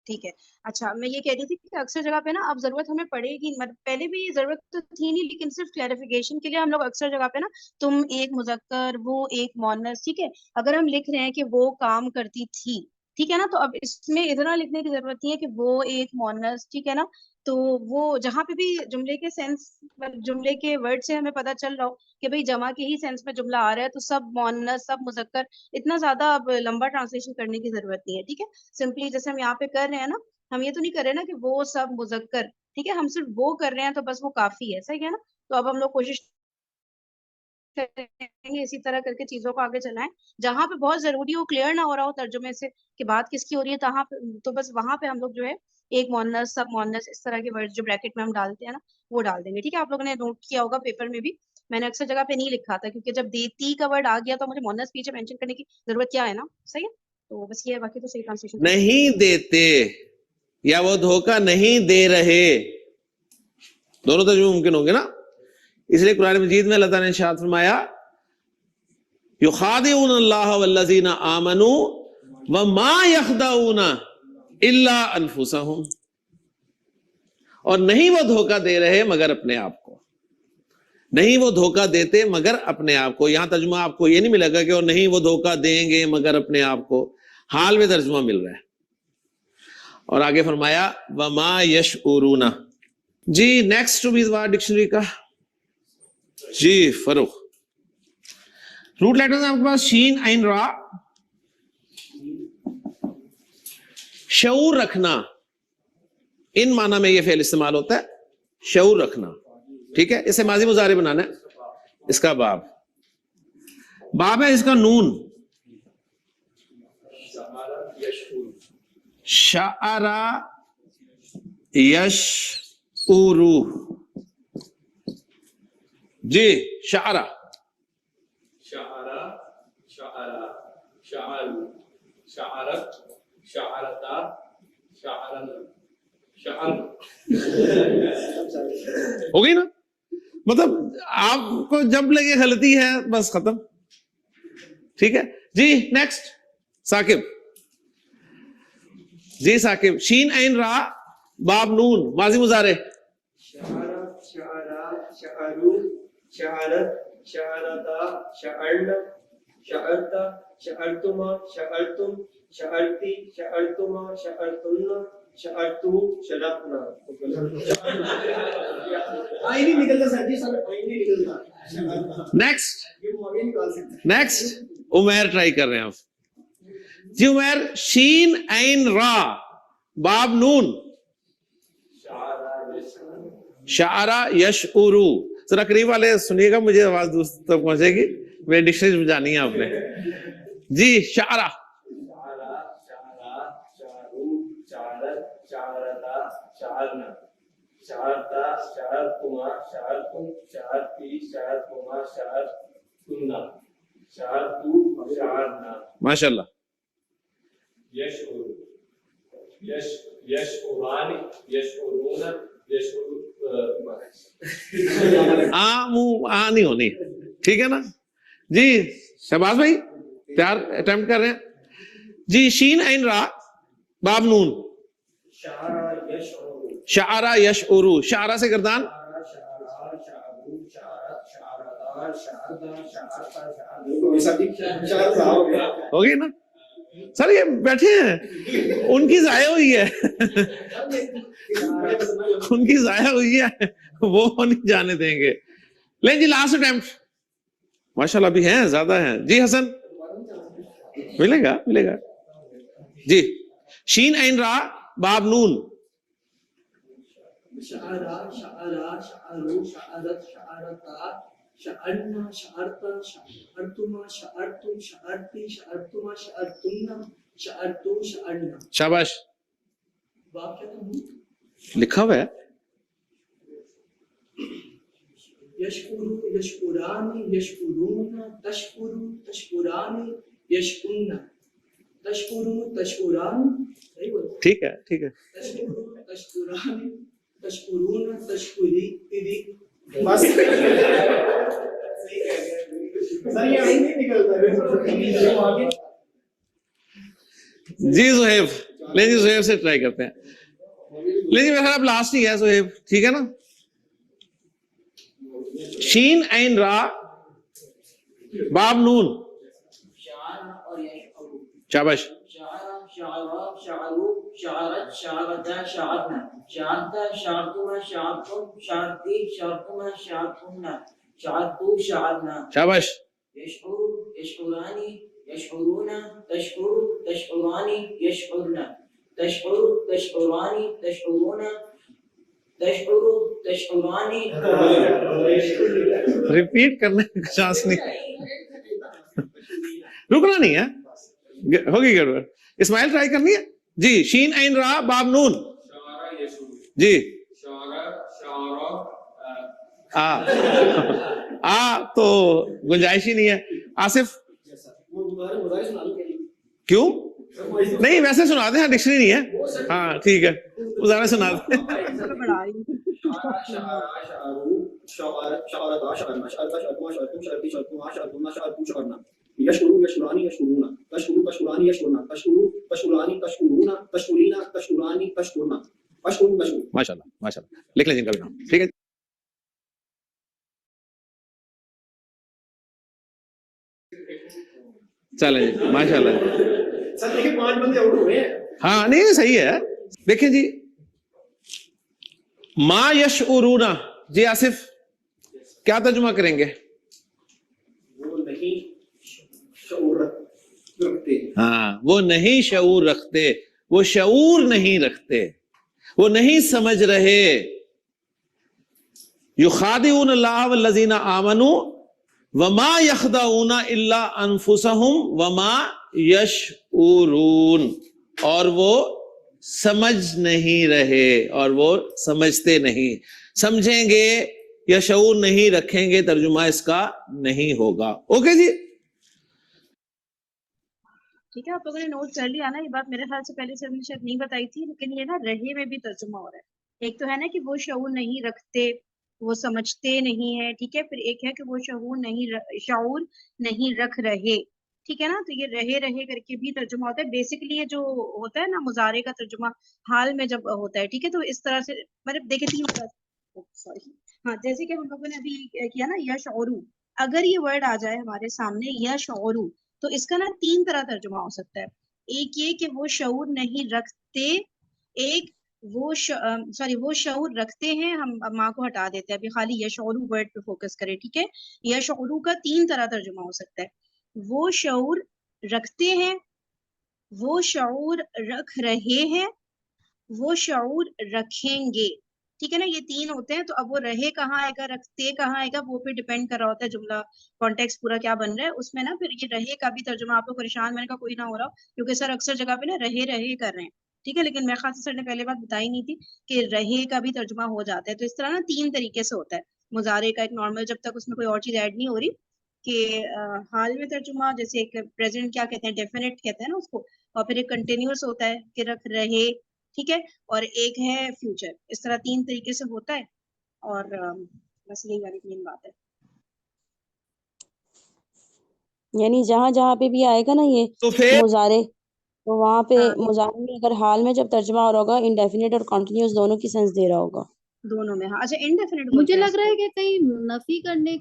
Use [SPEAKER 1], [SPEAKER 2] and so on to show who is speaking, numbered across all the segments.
[SPEAKER 1] ٹھیک ہے. اچھا میں یہ کہہ رہی تھی کہ اکثر جگہ پہ نا اب ضرورت ہمیں پڑے گی، پہلے بھی ضرورت تو تھی نہیں، لیکن صرف کلیریفیکیشن کے لیے ہم لوگ اکثر جگہ پہ نا تم ایک مذکر وہ ایک مؤنث، ٹھیک ہے، اگر ہم لکھ رہے ہیں کہ وہ کام کرتی تھی، ٹھیک ہے نا، تو اب اس میں اتنا لکھنے کی ضرورت نہیں ہے کہ وہ ایک مؤنث، ٹھیک ہے نا. تو وہ جہاں پہ بھی جملے کے سینس، جملے کے ورڈ سے ہمیں پتہ چل رہا ہو کہ بھئی جمع کے ہی سینس میں جملہ آ رہا ہے، تو سب مؤنث سب مذکر، اتنا زیادہ اب لمبا ٹرانسلیشن کرنے کی ضرورت نہیں ہے. ٹھیک ہے، سمپلی جیسے ہم یہاں پہ کر رہے ہیں نا، ہم یہ تو نہیں کر رہے نا کہ وہ سب مذکر، ٹھیک ہے، ہم صرف وہ کر رہے ہیں تو بس وہ کافی ہے. صحیح ہے نا. تو اب ہم لوگ کوشش کریں گے اسی طرح کر کے چیزوں کو آگے چلائیں. جہاں پہ بہت ضروری ہو، کلیئر نہ ہو رہا ہو ترجمے سے کہ بات کس کی ہو رہی ہے، تو بس وہاں پہ ہم لوگ جو ہے ایک مؤنث سب مؤنث اس طرح کے ورڈ جو بریکٹ میں ہم ڈالتے ہیں نا وہ ڈال دیں گے. ٹھیک ہے، آپ لوگوں نے نوٹ کیا ہوگا پیپر میں بھی میں نے اکثر جگہ پہ نہیں لکھا تھا، کیونکہ جب دیتی کا ورڈ آ گیا تو مجھے مؤنث پیچھے مینشن کرنے کی ضرورت کیا ہے نا. صحیح ہے، تو بس یہ ہے، باقی تو صحیح ٹرانسلیشن
[SPEAKER 2] نہیں دیتے یا وہ دھوکہ نہیں دے رہے، دونوں ترجمے ممکن ہوں گے نا. اس لیے قرآن مجید میں اللہ تعالیٰ نے ارشاد فرمایا یخادعون اللہ والذین آمنوا وما یخدعون الا انفسہم، اور نہیں وہ دھوکہ دے رہے مگر اپنے آپ کو، نہیں وہ دھوکہ دیتے مگر اپنے آپ کو. یہاں ترجمہ آپ کو یہ نہیں ملے گا کہ اور نہیں وہ دھوکہ دیں گے مگر اپنے آپ کو، حال میں ترجمہ مل رہا ہے. اور آگے فرمایا وما یشعرون. جی نیکسٹ امیدوار ڈکشنری کا، جی فروخ. روٹ لیٹرز ہیں آپ کے پاس شین عین را. شعور رکھنا، ان معنی میں یہ فعل استعمال ہوتا ہے، شعور رکھنا. ٹھیک ہے، اسے ماضی مضارع بنانا ہے. اس کا باب ہے، اس کا نون شعرا یشعرو. جی شعرا
[SPEAKER 3] شعرا شعرا شعرو شعرت شعرتا شعرن شعر.
[SPEAKER 2] ہو گئی نا. مطلب آپ کو جب لگے غلطی ہے بس ختم. ٹھیک ہے جی نیکسٹ ثاقب. جی ثاقب شین عین را باب نون ماضی مضارع.
[SPEAKER 4] شعر شعرا شعرو شعرت شعرتا شعرن شعرتا شعرتما شعرتم شعرتی شعرتما شعرتن شعرتو شعرتنا. آئینی نکلتا سر جی، سر آئینی نکلتا.
[SPEAKER 2] نیکسٹ عمیر ٹرائی کر رہے ہیں آپ. جی عمیر شین عین را باب نون شعرا یشعرو. ذرا قریب والے سنیے گا، مجھے آواز دوسرے تک پہنچے گی، میری ڈکشنری جانی ہے آپ نے. جی شعرا
[SPEAKER 3] شعرا شعرا شعرو شعرت شعرتا شعرنا شعرتا شعرتما شعرتم شعرتی شعرتما شعرتنا شعرتو شعرنا.
[SPEAKER 2] ماشاء اللہ.
[SPEAKER 3] یشعر یشعران یشعرون یشعر
[SPEAKER 2] آ نہیں ہونی. ٹھیک ہے نا. جی شہباز بھائی تیار اٹیمپٹ کر رہے ہیں. جی شین عین را باب نون شعرا یشعرو. شعرا سے گردان ہوگی نا. سر یہ بیٹھے ہیں، ان کی ضائع ہوئی ہے، ان کی ضائع ہوئی ہے، وہ نہیں جانے دیں گے. لیں جی لاسٹ اٹیمپٹ. ماشاءاللہ ابھی ہیں زیادہ ہیں. جی حسن ملے گا ملے گا. جی شین عین را باب نون
[SPEAKER 4] شعرا شعرا شعرو شعرت شعرتا شعرنا شعرتا شعرتما شعرتم شعرتی شعرتما شعرتن شعرتو شعرنا.
[SPEAKER 2] شاباش.
[SPEAKER 4] باب کیا تھا؟
[SPEAKER 2] لکھا ہوا ہے.
[SPEAKER 4] یشکرو یشکرانی یشکرون تشکرو تشکرانی یشکرن تشکرو تشکران. صحیح بولا.
[SPEAKER 2] ٹھیک ہے ٹھیک ہے.
[SPEAKER 4] تشکرو تشکرانی تشکرون تشکری تیری.
[SPEAKER 5] بس سر یہ نہیں نکلتا.
[SPEAKER 2] جی زہیب لیکن سہیب سے ٹرائی کرتے ہیں. لیکن میرا خیال لاسٹ ہی ہے سہیب, ٹھیک ہے نا. شین عین را باب نون, شاباش. شاباش.
[SPEAKER 6] يشعراني يشعرون تشعر تشعراني يشعرن تشعر تشعراني تشعرون تشعر تشعراني.
[SPEAKER 2] ریپیٹ کرنے کی چانس نہیں, رکنا نہیں ہے, ہوگی گڑبڑ. اسماعیل ٹرائی کرنی ہے جی. شین عین را باب نون جی. تو گنجائش ہی نہیں ہے. آصف کیوں نہیں, ویسے سنا دیں, ہاں ڈکشنری نہیں ہے. ہاں ٹھیک ہے, مظاہرہ سنا دیں.
[SPEAKER 4] يشعرون يشعراني يشعرون تشعر تشعراني يشعرون تشعر تشعراني تشعرون تشعرين تشعراني تشعرن اشعر تشعر.
[SPEAKER 2] ماشاء اللہ ماشاء اللہ, لکھ لیں جن کا بھی نام, ٹھیک ہے. چلیں جی, ماشاء اللہ.
[SPEAKER 4] سر دیکھیں 5 بندے آؤٹ ہوئے ہیں.
[SPEAKER 2] ہاں نہیں صحیح ہے. دیکھیں جی, ما یشعرون, جی آصف کیا ترجمہ کریں گے؟
[SPEAKER 4] وہ نہیں شعور رکھتے.
[SPEAKER 2] ہاں, وہ نہیں شعور رکھتے, وہ شعور نہیں رکھتے, وہ نہیں سمجھ رہے. یخادعون اللہ والذین آمنوا وما یخدعون الا انفسهم وما یشعرون, اور وہ سمجھ نہیں رہے اور وہ سمجھتے نہیں. سمجھیں گے یا شعور نہیں رکھیں گے, ترجمہ اس کا نہیں ہوگا. اوکے جی,
[SPEAKER 1] ٹھیک ہے. آپ لوگوں نے نوٹ کر لیا نا, یہ بات میرے خیال سے پہلے سے ہم نے شاید نہیں بتائی تھی, لیکن یہ نا رہے میں بھی ترجمہ ہو رہا ہے. ایک تو ہے نا کہ وہ شعور نہیں رکھتے, وہ سمجھتے نہیں ہے, ٹھیک ہے. پھر ایک ہے کہ وہ شعور نہیں رکھ رہے, ٹھیک ہے نا. تو یہ رہے کر کے بھی ترجمہ ہوتا ہے. بیسیکلی یہ جو ہوتا ہے نا مضارع کا ترجمہ حال میں جب ہوتا ہے, ٹھیک ہے, تو اس طرح سے مطلب دیکھیں سوری, ہاں جیسے کہ ہم لوگوں نے ابھی کیا نا یشعرو, اگر یہ ورڈ آ جائے ہمارے سامنے یشعرو, تو اس کا نا 3 طرح ترجمہ ہو سکتا ہے. ایک یہ کہ وہ شعور نہیں رکھتے, ایک وہ وہ شعور رکھتے ہیں, ہم ماں کو ہٹا دیتے ہیں, ابھی خالی یشعرو ورڈ پہ فوکس کریں, ٹھیک ہے. یشعرو کا 3 طرح ترجمہ ہو سکتا ہے. وہ شعور رکھتے ہیں, وہ شعور رکھ رہے ہیں, وہ شعور رکھیں گے, ٹھیک ہے نا. یہ 3 ہوتے ہیں. تو اب وہ رہے کہاں آئے گا, رکھتے کہاں آئے گا, وہ پہ ڈیپینڈ کر رہا ہوتا ہے جملہ کانٹیکسٹ پورا کیا بن رہا ہے اس میں نا. پھر یہ رہے کا بھی ترجمہ آپ کو پریشان ہونے کا کوئی نہ ہو رہا, کیونکہ سر اکثر جگہ پہ نا رہے کر رہے ہیں, ٹھیک ہے. لیکن میرے خیال سے سر نے پہلے بات بتائی نہیں تھی کہ رہے کا بھی ترجمہ ہو جاتا ہے. تو اس طرح نا 3 طریقے سے ہوتا ہے مضارع کا. ایک نارمل جب تک اس میں کوئی اور چیز ایڈ نہیں ہو رہی, کہ حال میں ترجمہ, جیسے ایک پریزنٹ کیا کہتے ہیں, ڈیفینٹ کہتے ہیں نا اس کو, اور پھر ایک کنٹینیوس ہوتا ہے کہ رکھ رہے, ٹھیک ہے, اور ایک ہے فیوچر. اس طرح 3 طریقے سے ہوتا ہے, اور بس یہی والی مین بات ہے.
[SPEAKER 7] یعنی جہاں جہاں پہ بھی آئے گا نا یہ
[SPEAKER 2] تو پھر
[SPEAKER 7] مضارع, تو وہاں پہ
[SPEAKER 1] ہاں
[SPEAKER 7] مضارع میں اگر حال میں جب ترجمہ ہو رہا ہوگا انڈیفینٹ اور کنٹینیوس دونوں کی سینس دے رہا ہوگا.
[SPEAKER 1] دونوں میں. ہاں اچھا, انڈیفینٹ
[SPEAKER 8] مجھے لگ رہا ہے کہ کہیں نفی کرنے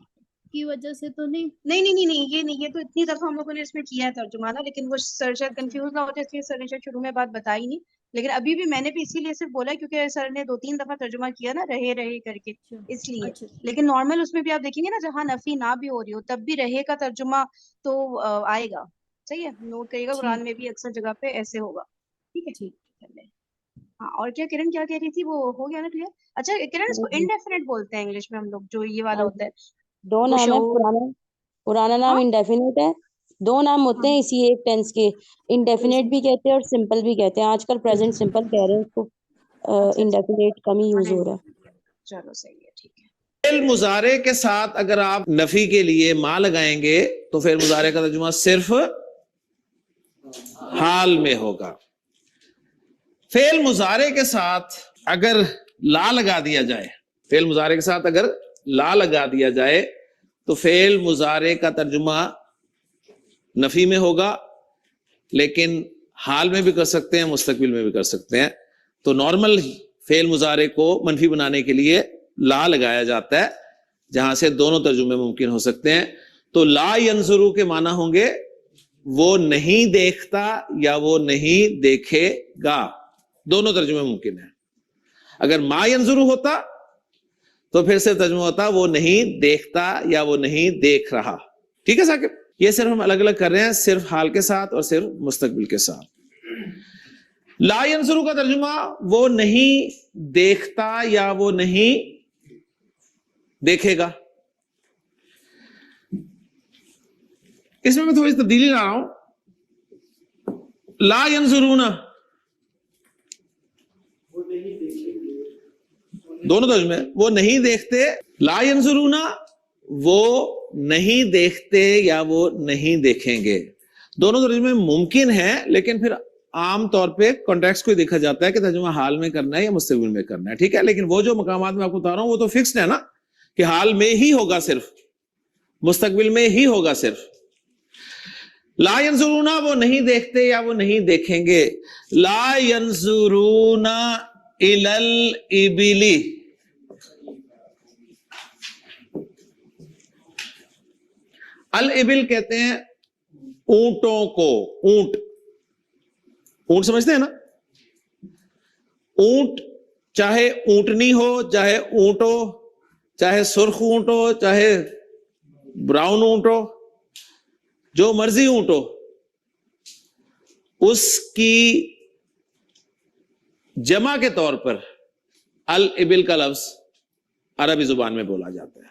[SPEAKER 8] کی وجہ سے تو نہیں.
[SPEAKER 1] نہیں, یہ نہیں, یہ تو اتنی دفعہ ہم لوگوں نے اس میں کیا ہے ترجمہ نا, لیکن وہ سر شاید کنفیوز نہ ہوتے, اس لیے سر نے شاید شروع میں بات بتائی نہیں. لیکن ابھی بھی میں نے بھی اسی لیے صرف بولا کیونکہ سر نے 2-3 دفعہ ترجمہ کیا نا رہے کر کے, اس لیے.
[SPEAKER 8] اچھا
[SPEAKER 1] لیکن نارمل اس میں بھی آپ دیکھیں گے نا, جہاں نفی نہ بھی ہو رہی ہو تب بھی رہے کا ترجمہ تو آئے گا. صحیح ہے, نوٹ کریے گا, قرآن میں بھی اکثر جگہ پہ ایسے ہوگا, ٹھیک ہے. ہاں, اور کیا کرن کیا کہہ رہی تھی, وہ ہو گیا نا کلیئر. اچھا کرن, اس کو انڈیفینٹ بولتے ہیں انگلش میں ہم لوگ, جو یہ والا ہوتا ہے
[SPEAKER 7] 2
[SPEAKER 1] وہ
[SPEAKER 7] نام ہے,
[SPEAKER 1] شعور.
[SPEAKER 7] پرانا نام
[SPEAKER 1] ہاں
[SPEAKER 7] انڈیفینٹ ہے, 2 نام ہوتے ہیں اسی ایک ٹینس کے, انڈیفینٹ بھی کہتے ہیں اور سمپل بھی کہتے ہیں. آج کل پریزنٹ سمپل کہہ رہے ہیں اس کو, انڈیفینٹ کم ہی یوز ہو رہا ہے.
[SPEAKER 1] چلو صحیح ہے, ٹھیک ہے.
[SPEAKER 2] فعل مضارع کے ساتھ اگر آپ نفی کے لیے ما لگائیں گے تو پھر مضارع کا ترجمہ صرف حال میں ہوگا. فعل مضارع کے ساتھ اگر لا لگا دیا جائے, فعل مضارع کے ساتھ اگر لا لگا دیا جائے تو فعل مضارع کا ترجمہ نفی میں ہوگا, لیکن حال میں بھی کر سکتے ہیں, مستقبل میں بھی کر سکتے ہیں. تو نارمل فعل مضارع کو منفی بنانے کے لیے لا لگایا جاتا ہے, جہاں سے دونوں ترجمے ممکن ہو سکتے ہیں. تو لا ینظرو کے معنی ہوں گے وہ نہیں دیکھتا یا وہ نہیں دیکھے گا, دونوں ترجمے ممکن ہیں. اگر ما ینظرو ہوتا تو پھر سے ترجمہ ہوتا وہ نہیں دیکھتا یا وہ نہیں دیکھ رہا. ٹھیک ہے ثاقب, یہ صرف ہم الگ الگ کر رہے ہیں, صرف حال کے ساتھ اور صرف مستقبل کے ساتھ. لا ینظرو کا ترجمہ وہ نہیں دیکھتا یا وہ نہیں دیکھے گا. اس میں تھوڑی تبدیلی لا رہا ہوں. لا ینظرون دونوں ترجمے, وہ نہیں دیکھتے. لا ینظرون وہ نہیں دیکھتے یا وہ نہیں دیکھیں گے. دونوں ترجمے ممکن ہیں, لیکن پھر عام طور پہ کانٹیکسٹ کو دیکھا جاتا ہے کہ ترجمہ حال میں کرنا ہے یا مستقبل میں کرنا ہے. ٹھیک ہے, لیکن وہ جو مقامات میں آپ کو بتا رہا ہوں وہ تو فکسڈ ہے نا, کہ حال میں ہی ہوگا, صرف مستقبل میں ہی ہوگا صرف. لا ینظرون وہ نہیں دیکھتے یا وہ نہیں دیکھیں گے. لا ینظرون الی الابل, الابل کہتے ہیں اونٹوں کو. اونٹ, اونٹ سمجھتے ہیں نا, اونٹ چاہے اونٹنی ہو, چاہے اونٹ ہو, چاہے سرخ اونٹ ہو, چاہے براؤن اونٹ ہو, جو مرضی اونٹ ہو, اس کی جمع کے طور پر الابل کا لفظ عربی زبان میں بولا جاتا ہے.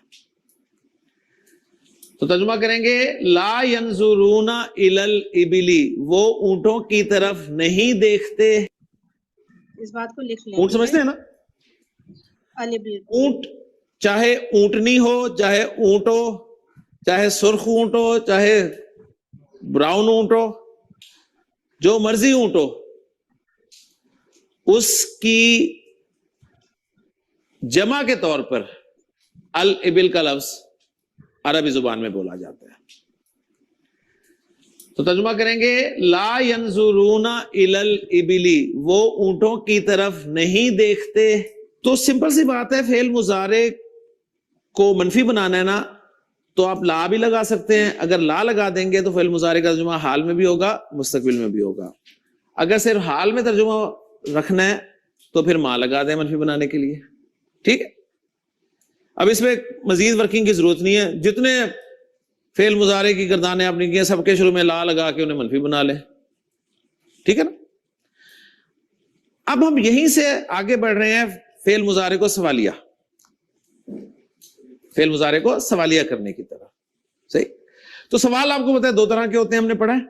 [SPEAKER 2] تو ترجمہ کریں گے لا ینظرون الی الابل, وہ اونٹوں کی طرف نہیں دیکھتے.
[SPEAKER 1] اس بات کو لکھ لیں.
[SPEAKER 2] اونٹ سمجھتے ہیں نا, اونٹ چاہے اونٹنی ہو, چاہے اونٹ ہو, چاہے سرخ اونٹ ہو, چاہے براؤن اونٹ ہو, جو مرضی اونٹ ہو, اس کی جمع کے طور پر الابل کا لفظ عربی زبان میں بولا جاتا ہے. تو ترجمہ کریں گے لا ینظرون الی الابل, وہ اونٹوں کی طرف نہیں دیکھتے. تو سمپل سی بات ہے, فعل مضارع کو منفی بنانا ہے نا, تو آپ لا بھی لگا سکتے ہیں. اگر لا لگا دیں گے تو فعل مضارع کا ترجمہ حال میں بھی ہوگا, مستقبل میں بھی ہوگا. اگر صرف حال میں ترجمہ رکھنا ہے تو پھر ما لگا دیں منفی بنانے کے لیے. ٹھیک ہے, اب اس میں مزید ورکنگ کی ضرورت نہیں ہے. جتنے فعل مضارع کی گردانیں آپ نے کی ہیں, سب کے شروع میں لا لگا کے انہیں منفی بنا لیں. ٹھیک ہے نا. اب ہم یہیں سے آگے بڑھ رہے ہیں فعل مضارع کو سوالیہ, فعل مضارع کو سوالیہ کرنے کی طرح. صحیح. تو سوال آپ کو پتا ہے دو طرح کے ہوتے ہیں, ہم نے پڑھا ہے.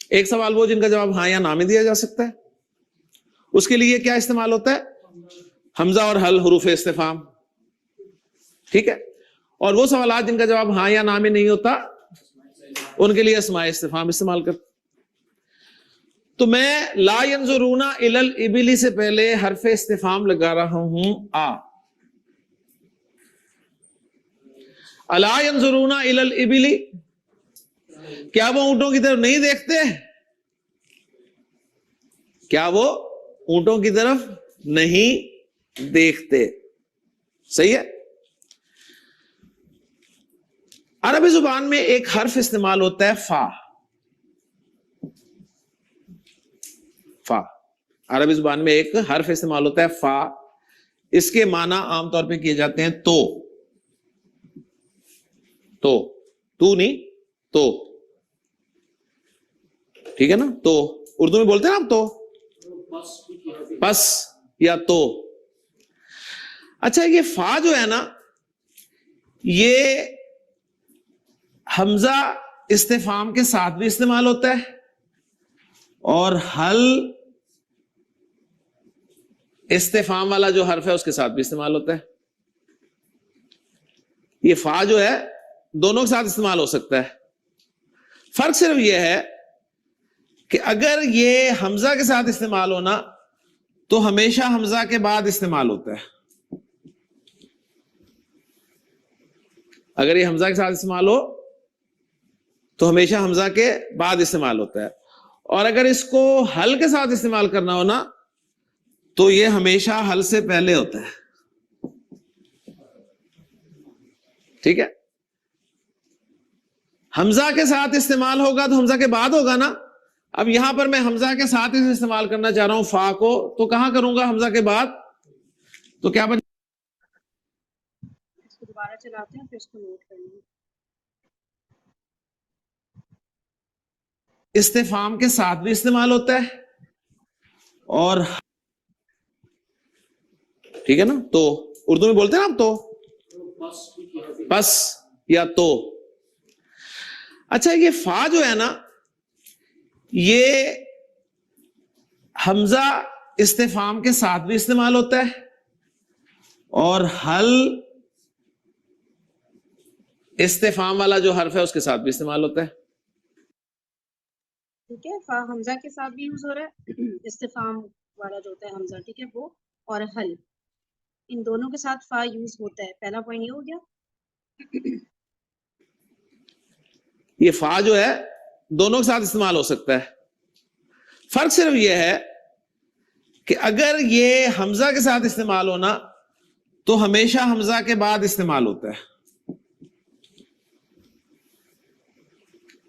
[SPEAKER 2] ایک سوال وہ جن کا جواب ہاں یا نہ میں دیا جا سکتا ہے, اس کے لیے کیا استعمال ہوتا ہے, حمزہ اور حل, حروف استفہام. ٹھیک ہے. اور وہ سوالات جن کا جواب ہاں یا نہ میں نہیں ہوتا, ان کے لیے اسماء استفہام استعمال کرتے. تو میں لا ینظرون الی الابل سے پہلے حرف استفہام لگا رہا ہوں آ. الا ینظرون الی الابل, کیا وہ اونٹوں کی طرف نہیں دیکھتے, کیا وہ اونٹوں کی طرف نہیں دیکھتے. صحیح ہے. عربی زبان میں ایک حرف استعمال ہوتا ہے فا. فا, عربی زبان میں ایک حرف استعمال ہوتا ہے فا. اس کے معنی عام طور پہ کیے جاتے ہیں تو. تو نہیں, تو. ٹھیک ہے نا. تو اردو میں بولتے ہیں نا آپ, تو بس یا تو. اچھا, یہ فا جو ہے نا, یہ حمزہ استفہام کے ساتھ بھی استعمال ہوتا ہے اور حل استفہام والا جو حرف ہے اس کے ساتھ بھی استعمال ہوتا ہے. یہ فا جو ہے دونوں کے ساتھ استعمال ہو سکتا ہے. فرق صرف یہ ہے کہ اگر یہ حمزہ کے ساتھ استعمال ہونا تو ہمیشہ حمزہ کے بعد استعمال ہوتا ہے. اگر یہ حمزہ کے ساتھ استعمال ہو تو ہمیشہ حمزہ کے بعد استعمال ہوتا ہے. اور اگر اس کو حل کے ساتھ استعمال کرنا ہو نا تو یہ ہمیشہ حل سے پہلے ہوتا ہے. ٹھیک ہے, حمزہ کے ساتھ استعمال ہوگا تو حمزہ کے بعد ہوگا نا. اب یہاں پر میں حمزہ کے ساتھ ہی استعمال کرنا چاہ رہا ہوں فا کو, تو کہاں کروں گا حمزہ کے بعد؟ تو کیا بن
[SPEAKER 1] اس کو دوبارہ چلاتے ہیں پھر اس کو نوٹ کریں گے.
[SPEAKER 2] استفہام کے ساتھ بھی استعمال ہوتا ہے اور ٹھیک ہے نا, تو اردو میں بولتے ہیں نا آپ تو بس یا تو. اچھا یہ فا جو ہے نا یہ حمزہ استفہام کے ساتھ بھی استعمال ہوتا ہے اور حل استفہام والا جو حرف ہے اس کے ساتھ بھی استعمال ہوتا ہے.
[SPEAKER 1] ٹھیک ہے, فا حمزہ کے ساتھ بھی یوز ہو رہا ہے, استفہام والا جو ہوتا ہے حمزہ, ٹھیک ہے, وہ اور حل ان دونوں کے ساتھ فا یوز ہوتا ہے. پہلا پوائنٹ یہ ہو گیا.
[SPEAKER 2] یہ فا جو ہے دونوں کے ساتھ استعمال ہو سکتا ہے. فرق صرف یہ ہے کہ اگر یہ حمزہ کے ساتھ استعمال ہونا تو ہمیشہ حمزہ کے بعد استعمال ہوتا ہے.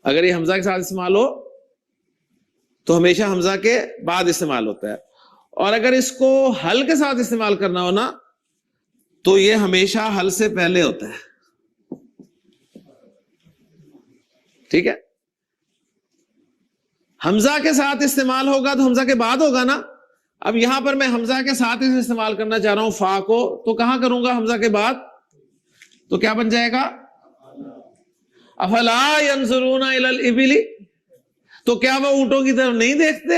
[SPEAKER 2] اگر یہ حمزہ کے ساتھ استعمال ہو تو ہمیشہ حمزہ کے بعد استعمال ہوتا ہے, اور اگر اس کو حل کے ساتھ استعمال کرنا ہو نا تو یہ ہمیشہ حل سے پہلے ہوتا ہے. ٹھیک ہے, حمزہ کے ساتھ استعمال ہوگا تو حمزہ کے بعد ہوگا نا. اب یہاں پر میں حمزہ کے ساتھ ہی استعمال کرنا چاہ رہا ہوں فا کو, تو کہاں کروں گا حمزہ کے بعد؟ تو کیا بن جائے گا؟ افلا ينظرون الى الابل, تو کیا وہ اونٹوں کی طرف نہیں دیکھتے؟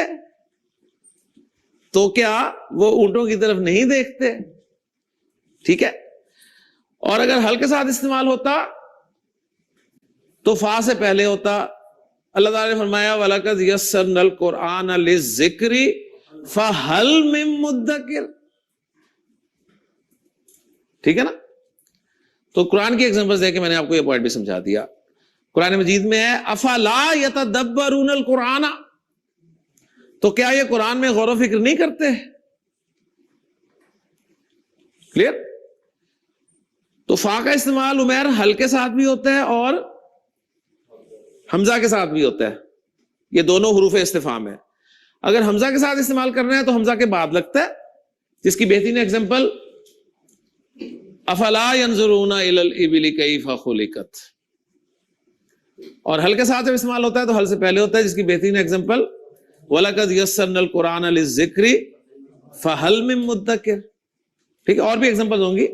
[SPEAKER 2] تو کیا وہ اونٹوں کی طرف نہیں دیکھتے؟ ٹھیک ہے, اور اگر حل کے ساتھ استعمال ہوتا تو فا سے پہلے ہوتا. اللہ تعالیٰ نے فرمایا وَلَقَدْ يَسَّرْنَا الْقُرْآنَ لِلذِّكْرِ فَهَلْ مِن مُدَّكِرٍ. ٹھیک ہے نا, تو قرآن کی ایگزامپل دے کے میں نے آپ کو یہ پوائنٹ بھی سمجھا دیا. قرآن مجید میں ہے افلا یتدبرون القرآن, تو کیا یہ قرآن میں غور و فکر نہیں کرتے؟ کلیئر. تو فا کا استعمال عمیر حل کے ساتھ بھی ہوتا ہے اور حمزہ کے ساتھ بھی ہوتا ہے. یہ دونوں حروف استفہام ہے. اگر حمزہ کے ساتھ استعمال کرنا ہے تو حمزہ کے بعد لگتا ہے, جس کی بہترین ایگزامپل افلا ينظرون الى الابل كيف خلقت, اور حل کے ساتھ جب استعمال ہوتا ہے تو حل سے پہلے ہوتا ہے, جس کی بہترین ایگزامپل وَلَقَدْ يَسَّرْنَا الْقُرْآنَ لِلذِّكْرِ فَهَلْ مِن مُدَّكِرٍ. ٹھیک ہے, اور بھی ایگزامپل ہوں گی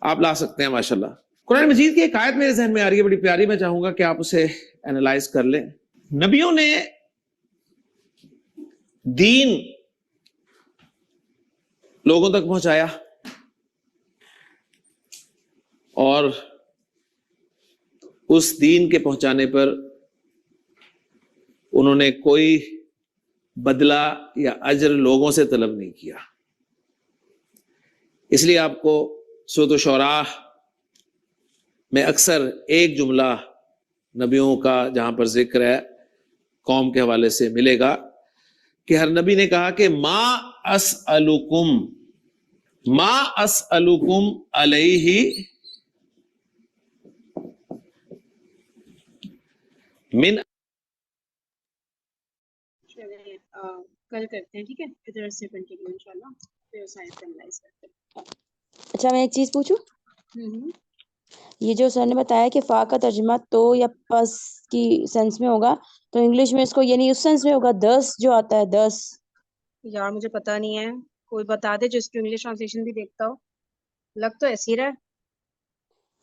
[SPEAKER 2] آپ لا سکتے ہیں ماشاءاللہ. قرآن مجید کی ایک آیت میرے ذہن میں آ رہی ہے بڑی پیاری, میں چاہوں گا کہ آپ اسے اینالائز کر لیں. نبیوں نے دین لوگوں تک پہنچایا اور اس دین کے پہنچانے پر انہوں نے کوئی بدلہ یا اجر لوگوں سے طلب نہیں کیا. اس لیے آپ کو سورۃ الشعراء میں اکثر ایک جملہ نبیوں کا جہاں پر ذکر ہے قوم کے حوالے سے ملے گا کہ ہر نبی نے کہا کہ ما اسألکم علیہ من.
[SPEAKER 1] کل کرتے ہیں, ٹھیک ہے, ادھر سے کنٹینیو انشاءاللہ, پھر اس آیت کو انالائز کرتے ہیں.
[SPEAKER 7] اچھا میں ایک چیز پوچھوں, یہ جو سر نے بتایا کہ فا کا ترجمہ تو یا پس کی سینس میں ہوگا, تو انگلش میں اس کو یعنی اس سینس میں ہوگا 10 جو آتا ہے 10.
[SPEAKER 1] یار مجھے پتا نہیں ہے, کوئی بتا دے جس کی انگلش ٹرانسلیشن بھی دیکھتا ہو. لگ تو ایسی رہا ہے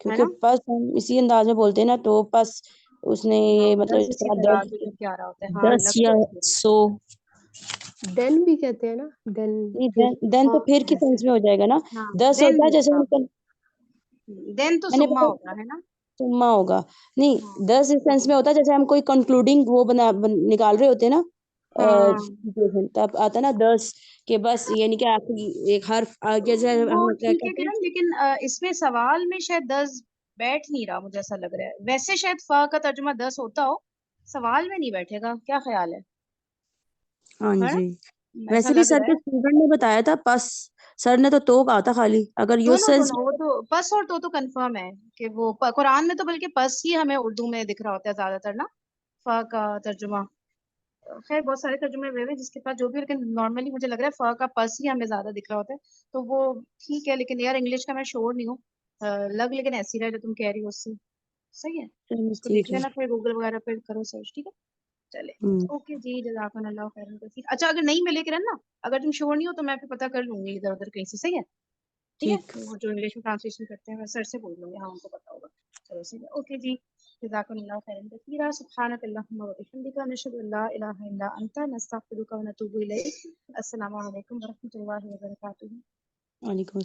[SPEAKER 7] کیونکہ پس ہم اسی انداز میں بولتے ہیں نا, تو پس اس نے یہ مطلب
[SPEAKER 1] دس
[SPEAKER 7] اس
[SPEAKER 1] اسی
[SPEAKER 7] طرح
[SPEAKER 1] طرح سے کیا رہا ہوتا ہے. ہاں
[SPEAKER 7] 10
[SPEAKER 1] لگ
[SPEAKER 7] یا
[SPEAKER 1] تو
[SPEAKER 7] 100
[SPEAKER 5] دین بھی کہتے ہیں نا,
[SPEAKER 7] دین تو پھر کی سینس میں ہو جائے گا نا. 10 ہوتا ہے جیسے
[SPEAKER 1] دین تو
[SPEAKER 7] میں نے
[SPEAKER 1] سما ہوتا ہے نا,
[SPEAKER 7] سما ہوگا نہیں, 10 اس سینس میں ہوتا ہے جیسے ہم کوئی کنکلوڈنگ وہ نکال رہے ہوتے ہیں نا, تب آتا نا 10 کہ بس یعنی کہ آخری ایک حرف آگے جائے.
[SPEAKER 1] وہ ٹھیک ہے کرم, لیکن اس میں سوال میں شاید 10 بیٹھ نہیں رہا, مجھے ایسا لگ رہا ہے. ویسے شاید فا کا ترجمہ 10 ہوتا ہو, سوال میں نہیں بیٹھے گا. کیا خیال ہے؟
[SPEAKER 7] ہاں
[SPEAKER 1] ہے
[SPEAKER 7] جی
[SPEAKER 1] ایسا
[SPEAKER 7] ویسے بھی
[SPEAKER 1] لگ
[SPEAKER 7] سر
[SPEAKER 1] رہا
[SPEAKER 7] کے
[SPEAKER 1] ہے.
[SPEAKER 7] اسٹوڈنٹ نے بتایا تھا پس سر نے تو کہا تھا خالی اگر یوز
[SPEAKER 1] دونوں
[SPEAKER 7] سینس
[SPEAKER 1] دونوں وہ تو پس اور تو کنفرم ہے کہ وہ قرآن میں تو بلکہ پس ہی ہمیں اردو میں دکھ رہا ہوتا ہے زیادہ تر نا، فا کا ترجمہ. خیر بہت سارے ترجمے ہوئے جس کے پاس جو بھی، لیکن نارملی مجھے لگ رہا ہے فا کا پس ہی ہمیں زیادہ دکھ رہا ہوتا ہے. تو وہ ٹھیک ہے، لیکن یار انگلش کا میں شور نہیں ہوں، لگ لیکن ایسی رہے جو تم کہہ رہی ہو اس سے صحیح ہے. اس کو دیکھ
[SPEAKER 7] ٹھیک ہے
[SPEAKER 1] لینا پھر گوگل وغیرہ پہ کرو سرچ، ٹھیک ہے. چلے اوکے جی، جزاکم اللہ خیرن کثیر. اچھا اگر نہیں ملے کرن نا، اگر تم شور نہیں ہو تو میں پھر پتہ کر لوں گی ادھر ادھر کہیں سے، صحیح ہے. ٹھیک ہے، وہ جو انگلش میں ٹرانسلیشن کرتے ہیں میں سر سے بول لوں گی، ہاں ان کو پتا ہوگا. چلو صحیح ہے، اوکے جی، جزاکم اللہ خیرن کثیرا. سبحانک اللہم و بحمدک، نشہد ان لا الہ الا انت، نستغفرک و نتوب الیک. السلام علیکم ورحمۃ اللہ وبرکاتہ.
[SPEAKER 7] وعلیکم